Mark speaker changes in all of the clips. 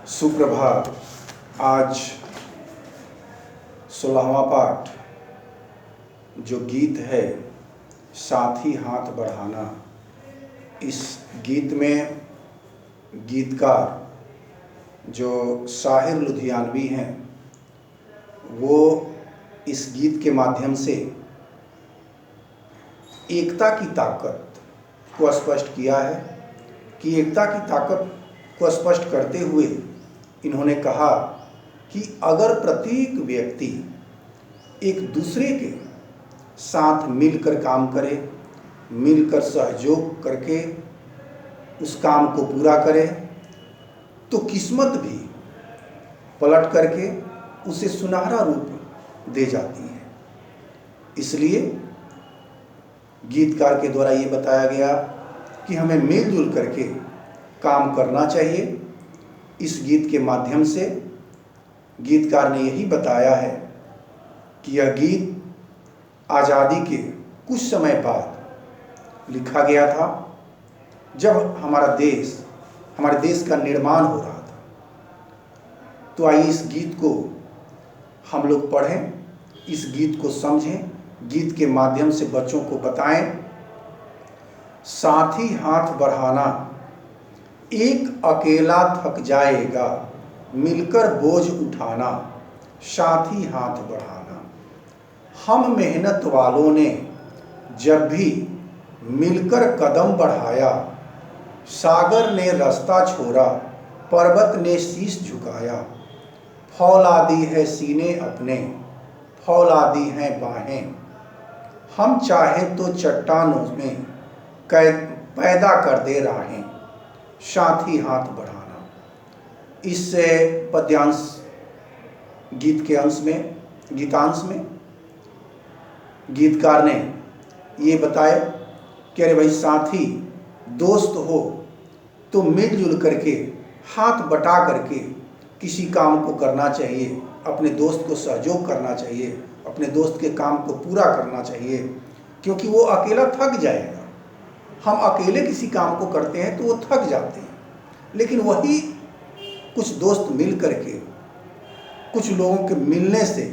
Speaker 1: सुप्रभात। आज 16वां पाठ जो गीत है साथी हाथ बढ़ाना, इस गीत में गीतकार जो साहिर लुधियानवी हैं वो इस गीत के माध्यम से एकता की ताकत को स्पष्ट किया है कि एकता की ताकत को स्पष्ट करते हुए इन्होंने कहा कि अगर प्रत्येक व्यक्ति एक दूसरे के साथ मिलकर काम करे, मिलकर सहयोग करके उस काम को पूरा करे, तो किस्मत भी पलट करके उसे सुनहरा रूप दे जाती है। इसलिए गीतकार के द्वारा ये बताया गया कि हमें मिलजुल करके काम करना चाहिए। इस गीत के माध्यम से गीतकार ने यही बताया है कि यह गीत आज़ादी के कुछ समय बाद लिखा गया था, जब हमारे देश का निर्माण हो रहा था। तो आइए इस गीत को हम लोग पढ़ें, इस गीत को समझें, गीत के माध्यम से बच्चों को बताएं। साथी हाथ बढ़ाना, एक अकेला थक जाएगा, मिलकर बोझ उठाना, साथी हाथ बढ़ाना। हम मेहनत वालों ने जब भी मिलकर कदम बढ़ाया, सागर ने रास्ता छोड़ा, पर्वत ने शीश झुकाया। फौलादी है सीने अपने, फौलादी हैं बाहें, हम चाहे तो चट्टानों में पैदा कर दे राहें, साथी हाथ बढ़ाना। इस पद्यांश गीतांश में गीतकार ने ये बताया कि अरे भाई साथी दोस्त हो तो मिलजुल करके हाथ बटा करके किसी काम को करना चाहिए, अपने दोस्त को सहयोग करना चाहिए, अपने दोस्त के काम को पूरा करना चाहिए, क्योंकि वो अकेला थक जाएगा। हम अकेले किसी काम को करते हैं तो वो थक जाते हैं, लेकिन वही कुछ दोस्त मिल करके, कुछ लोगों के मिलने से,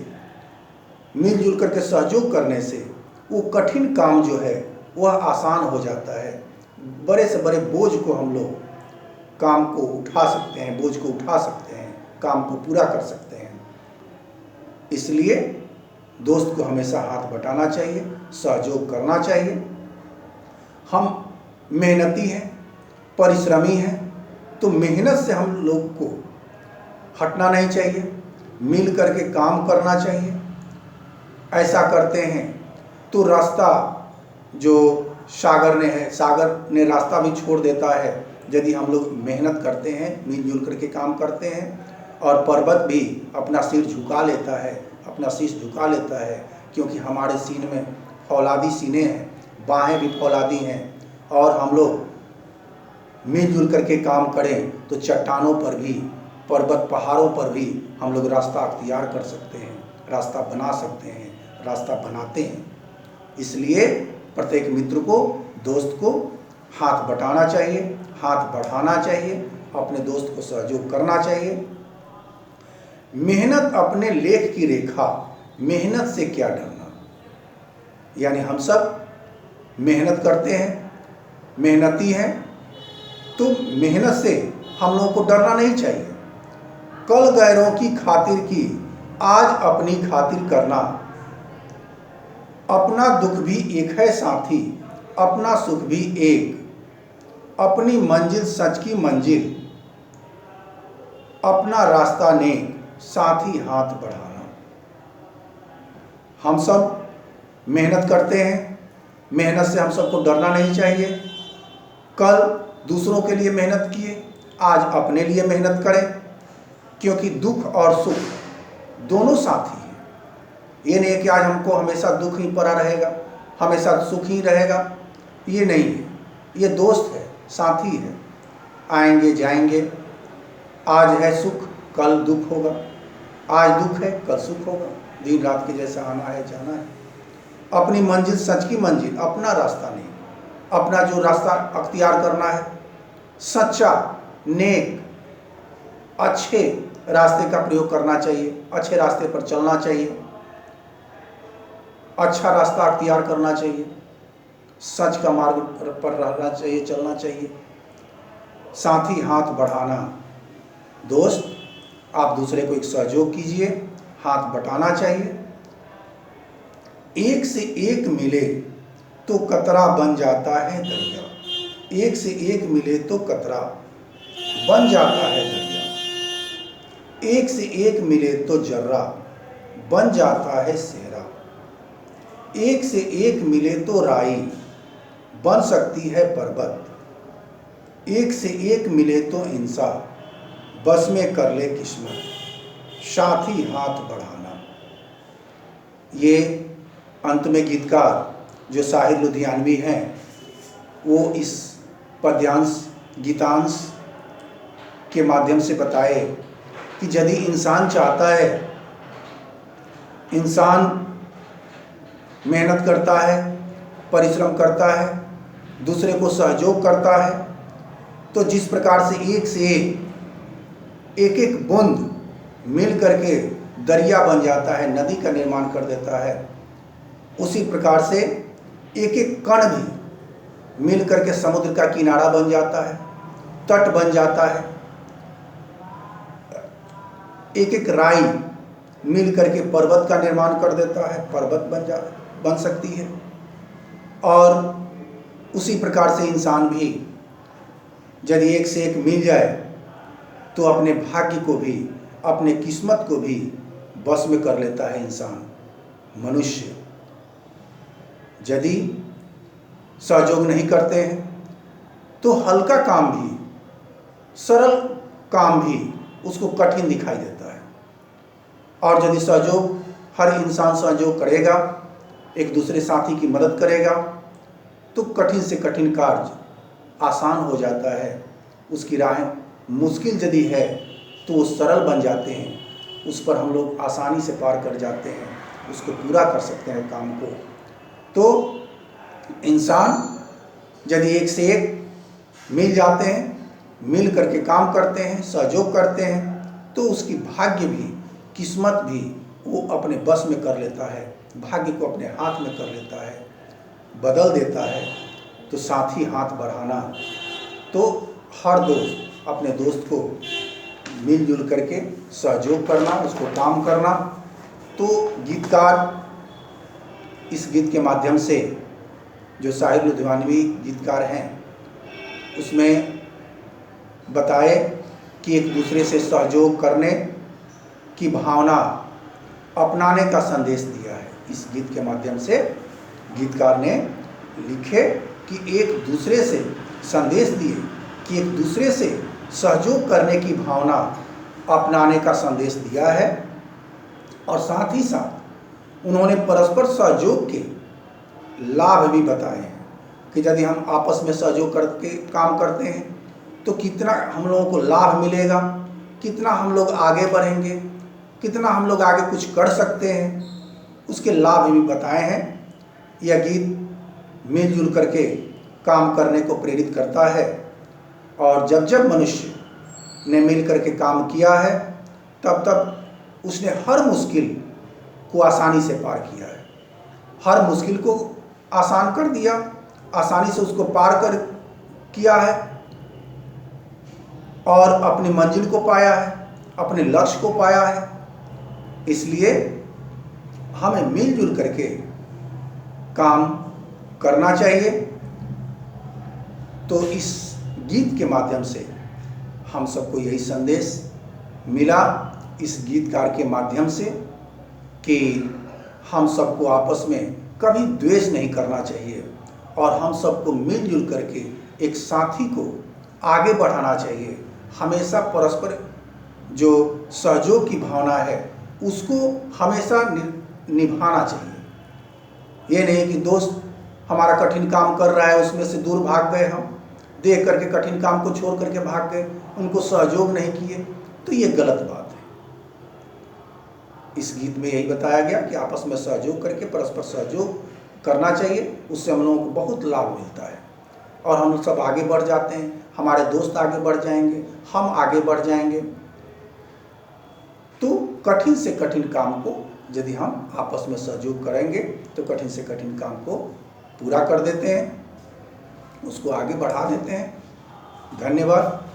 Speaker 1: मिलजुल करके सहयोग करने से वो कठिन काम जो है वह आसान हो जाता है। बड़े से बड़े बोझ को हम लोग काम को उठा सकते हैं, बोझ को उठा सकते हैं, काम को पूरा कर सकते हैं। इसलिए दोस्त को हमेशा हाथ बटाना चाहिए, सहयोग करना चाहिए। हम मेहनती हैं, परिश्रमी हैं, तो मेहनत से हम लोग को हटना नहीं चाहिए, मिल करके काम करना चाहिए। ऐसा करते हैं तो रास्ता जो सागर ने रास्ता भी छोड़ देता है, यदि हम लोग मेहनत करते हैं, मिलजुल करके काम करते हैं। और पर्वत भी अपना सिर झुका लेता है, अपना शीश झुका लेता है, क्योंकि हमारे सीने में फौलादी सीने हैं, बाहें भी फौलादी हैं। और हम लोग मिलजुल करके काम करें तो चट्टानों पर भी, पर्वत पहाड़ों पर भी हम लोग रास्ता अख्तियार कर सकते हैं, रास्ता बना सकते हैं, रास्ता बनाते हैं। इसलिए प्रत्येक मित्र को, दोस्त को हाथ बटाना चाहिए, हाथ बढ़ाना चाहिए, अपने दोस्त को सहयोग करना चाहिए। मेहनत अपने लेख की रेखा, मेहनत से क्या डरना। यानी हम सब मेहनत करते हैं, मेहनती हैं, तो मेहनत से हम लोगों को डरना नहीं चाहिए। कल गैरों की खातिर की, आज अपनी खातिर करना। अपना दुख भी एक है साथी, अपना सुख भी एक। अपनी मंजिल सच की मंजिल, अपना रास्ता नेक, साथी हाथ बढ़ाना। हम सब मेहनत करते हैं, मेहनत से हम सबको डरना नहीं चाहिए। कल दूसरों के लिए मेहनत किए, आज अपने लिए मेहनत करें, क्योंकि दुख और सुख दोनों साथी हैं। ये नहीं है कि आज हमको हमेशा दुख ही पड़ा रहेगा, हमेशा सुख ही रहेगा, ये नहीं है। ये दोस्त है, साथी है, आएंगे जाएंगे। आज है सुख, कल दुख होगा, आज दुख है, कल सुख होगा। दिन रात के जैसा आना है जाना है। अपनी मंजिल सच की मंजिल, अपना रास्ता नहीं, अपना जो रास्ता अख्तियार करना है, सच्चा नेक अच्छे रास्ते का प्रयोग करना चाहिए, अच्छे रास्ते पर चलना चाहिए, अच्छा रास्ता अख्तियार करना चाहिए, सच का मार्ग पर रहना चाहिए, चलना चाहिए। साथ ही हाथ बढ़ाना, दोस्त आप दूसरे को एक सहयोग कीजिए, हाथ बटाना चाहिए। एक से एक मिले तो कतरा बन जाता है दरिया, एक से एक मिले तो कतरा बन जाता है दरिया, एक से एक मिले तो जर्रा बन जाता है सेहरा, एक से एक मिले तो राई बन सकती है पर्वत, एक से एक मिले तो इंसान बस में कर ले किस्मत, साथ ही हाथ बढ़ाना। ये अंत में गीतकार जो साहिर लुधियानवी हैं वो इस पद्यांश गीतांश के माध्यम से बताए कि यदि इंसान चाहता है, इंसान मेहनत करता है, परिश्रम करता है, दूसरे को सहयोग करता है, तो जिस प्रकार से एक एक बूंद मिल करके दरिया बन जाता है, नदी का निर्माण कर देता है, उसी प्रकार से एक एक कण भी मिल करके समुद्र का किनारा बन जाता है, तट बन जाता है। एक एक राई मिल करके पर्वत का निर्माण कर देता है, पर्वत बन सकती है। और उसी प्रकार से इंसान भी यदि एक से एक मिल जाए तो अपने भाग्य को भी, अपने किस्मत को भी बस में कर लेता है इंसान, मनुष्य। यदि सहयोग नहीं करते हैं तो हल्का काम भी, सरल काम भी उसको कठिन दिखाई देता है। और यदि सहयोग, हर इंसान सहयोग करेगा, एक दूसरे साथी की मदद करेगा, तो कठिन से कठिन कार्य आसान हो जाता है। उसकी राहें मुश्किल यदि है तो वो सरल बन जाते हैं, उस पर हम लोग आसानी से पार कर जाते हैं, उसको पूरा कर सकते हैं काम को। तो इंसान यदि एक से एक मिल जाते हैं, मिल करके काम करते हैं, सहयोग करते हैं, तो उसकी भाग्य भी, किस्मत भी वो अपने बस में कर लेता है, भाग्य को अपने हाथ में कर लेता है, बदल देता है। तो साथ ही हाथ बढ़ाना, तो हर दोस्त अपने दोस्त को मिलजुल करके सहयोग करना, उसको काम करना। तो गीतकार इस गीत के माध्यम से, जो साहिर लुधियानवी गीतकार हैं, उसमें बताए कि एक दूसरे से सहयोग करने की भावना अपनाने का संदेश दिया है। इस गीत के माध्यम से गीतकार ने लिखे कि एक दूसरे से संदेश दिए कि एक दूसरे से सहयोग करने की भावना अपनाने का संदेश दिया है। और साथ ही साथ उन्होंने परस्पर सहयोग के लाभ भी बताए हैं कि यदि हम आपस में सहयोग करके काम करते हैं तो कितना हम लोगों को लाभ मिलेगा, कितना हम लोग आगे बढ़ेंगे, कितना हम लोग आगे कुछ कर सकते हैं, उसके लाभ भी बताए हैं। यह गीत मिलजुल करके काम करने को प्रेरित करता है। और जब जब मनुष्य ने मिल करके काम किया है, तब तब उसने हर मुश्किल को आसानी से पार किया है, हर मुश्किल को आसान कर दिया, आसानी से उसको पार कर किया है और अपनी मंजिल को पाया है, अपने लक्ष्य को पाया है। इसलिए हमें मिलजुल करके काम करना चाहिए। तो इस गीत के माध्यम से हम सबको यही संदेश मिला, इस गीतकार के माध्यम से, कि हम सबको आपस में कभी द्वेष नहीं करना चाहिए और हम सबको मिलजुल करके एक साथी को आगे बढ़ाना चाहिए। हमेशा परस्पर जो सहयोग की भावना है उसको हमेशा निभाना चाहिए। ये नहीं कि दोस्त हमारा कठिन काम कर रहा है, उसमें से दूर भाग गए, हम देख करके कठिन काम को छोड़ करके भाग गए, उनको सहयोग नहीं किए, तो ये गलत बात है। इस गीत में यही बताया गया कि आपस में सहयोग करके परस्पर सहयोग करना चाहिए, उससे हम लोगों को बहुत लाभ मिलता है और हम सब आगे बढ़ जाते हैं, हमारे दोस्त आगे बढ़ जाएंगे, हम आगे बढ़ जाएंगे। तो कठिन से कठिन काम को यदि हम आपस में सहयोग करेंगे तो कठिन से कठिन काम को पूरा कर देते हैं, उसको आगे बढ़ा देते हैं। धन्यवाद।